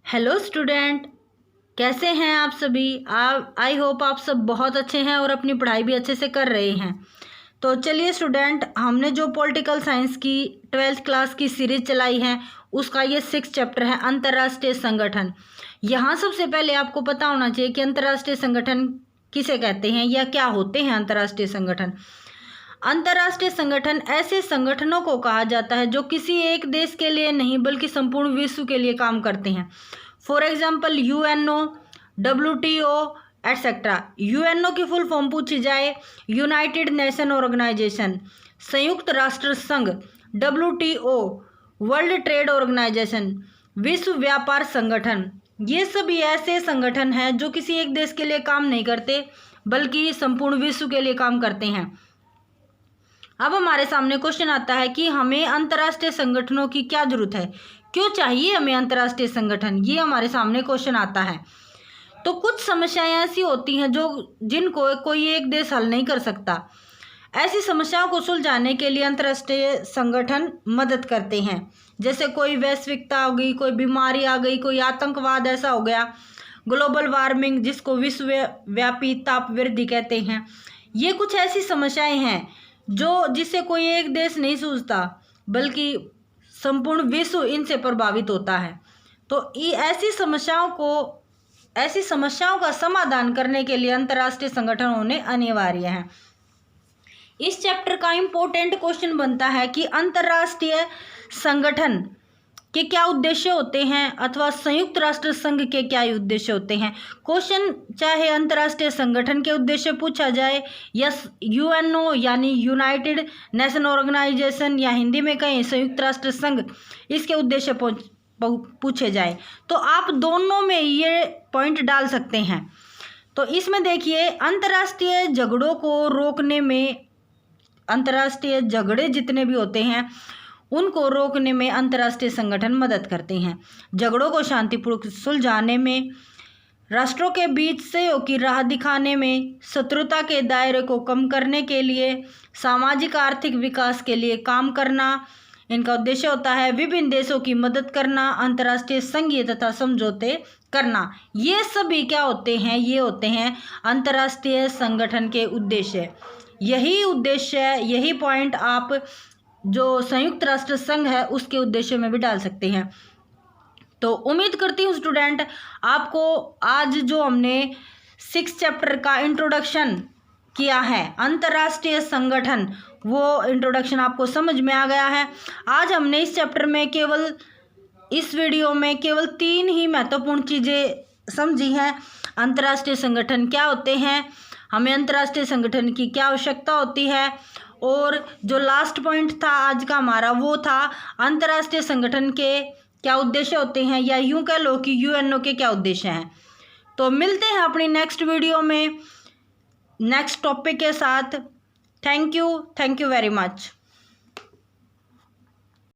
Hello student, कैसे हैं आप सभी। आई होप आप सब बहुत अच्छे हैं और अपनी पढ़ाई भी अच्छे से कर रहे हैं। तो चलिए स्टूडेंट, हमने जो पॉलिटिकल साइंस की 12th क्लास की सीरीज चलाई है उसका ये 6th चैप्टर है अंतर्राष्ट्रीय संगठन। यहाँ सबसे पहले आपको पता होना चाहिए कि अंतर्राष्ट्रीय संगठन किसे कहते हैं या क्या होते हैं अंतर्राष्ट्रीय संगठन। अंतर्राष्ट्रीय संगठन ऐसे संगठनों को कहा जाता है जो किसी एक देश के लिए नहीं बल्कि संपूर्ण विश्व के लिए काम करते हैं। For example UNO, WTO etcetera. UNO की फुल फॉर्म पूछी जाए, यूनाइटेड नेशन ऑर्गेनाइजेशन, संयुक्त राष्ट्र संघ, WTO वर्ल्ड ट्रेड ऑर्गेनाइजेशन, विश्व व्यापार संगठन। ये सभी ऐसे संगठन हैं जो किसी एक देश के लिए काम नहीं करते बल्कि संपूर्ण विश्व के लिए काम करते हैं। अब हमारे सामने क्वेश्चन आता है कि हमें अंतर्राष्ट्रीय संगठनों की क्या जरूरत है, क्यों चाहिए हमें अंतर्राष्ट्रीय संगठन। ये हमारे सामने क्वेश्चन आता है। तो कुछ समस्याएं ऐसी होती हैं जिनको कोई एक देश हल नहीं कर सकता। ऐसी समस्याओं को सुलझाने के लिए अंतर्राष्ट्रीय संगठन मदद करते हैं। जैसे कोई वैश्विकता हो गई, कोई बीमारी आ गई, कोई आतंकवाद ऐसा हो गया, ग्लोबल वार्मिंग जिसको विश्वव्यापी ताप वृद्धि कहते हैं। ये कुछ ऐसी समस्याएं हैं जिससे कोई एक देश नहीं सूझता बल्कि संपूर्ण विश्व इनसे प्रभावित होता है। तो ऐसी समस्याओं का समाधान करने के लिए अंतर्राष्ट्रीय संगठन होने अनिवार्य हैं। इस चैप्टर का इम्पोर्टेंट क्वेश्चन बनता है कि अंतर्राष्ट्रीय संगठन के क्या उद्देश्य होते हैं अथवा संयुक्त राष्ट्र संघ के क्या उद्देश्य होते हैं। क्वेश्चन चाहे अंतर्राष्ट्रीय संगठन के उद्देश्य पूछा जाए या यूएनओ यानी यूनाइटेड नेशन ऑर्गेनाइजेशन या हिंदी में कहें संयुक्त राष्ट्र संघ, इसके उद्देश्य पूछे जाए तो आप दोनों में ये पॉइंट डाल सकते हैं। तो इसमें देखिए, अंतर्राष्ट्रीय झगड़ों को रोकने में, अंतर्राष्ट्रीय झगड़े जितने भी होते हैं उनको रोकने में अंतर्राष्ट्रीय संगठन मदद करते हैं। झगड़ों को शांतिपूर्वक सुलझाने में, राष्ट्रों के बीच सहयोग की राह दिखाने में, शत्रुता के दायरे को कम करने के लिए, सामाजिक आर्थिक विकास के लिए काम करना इनका उद्देश्य होता है। विभिन्न देशों की मदद करना, अंतर्राष्ट्रीय संघीय तथा समझौते करना, ये सभी क्या होते हैं, ये होते हैं अंतर्राष्ट्रीय संगठन के उद्देश्य। यही पॉइंट आप जो संयुक्त राष्ट्र संघ है उसके उद्देश्य में भी डाल सकते हैं। तो उम्मीद करती हूँ स्टूडेंट, आपको आज जो हमने 6 चैप्टर का इंट्रोडक्शन किया है अंतर्राष्ट्रीय संगठन, वो इंट्रोडक्शन आपको समझ में आ गया है। आज हमने इस चैप्टर में इस वीडियो में केवल 3 ही महत्वपूर्ण चीज़ें समझी हैं। अंतर्राष्ट्रीय संगठन क्या होते हैं, हमें अंतर्राष्ट्रीय संगठन की क्या आवश्यकता होती है, और जो लास्ट पॉइंट था आज का हमारा वो था अंतर्राष्ट्रीय संगठन के क्या उद्देश्य होते हैं, या यूं कह लो कि यूएनओ के क्या उद्देश्य हैं। तो मिलते हैं अपनी नेक्स्ट वीडियो में नेक्स्ट टॉपिक के साथ। Thank you very much.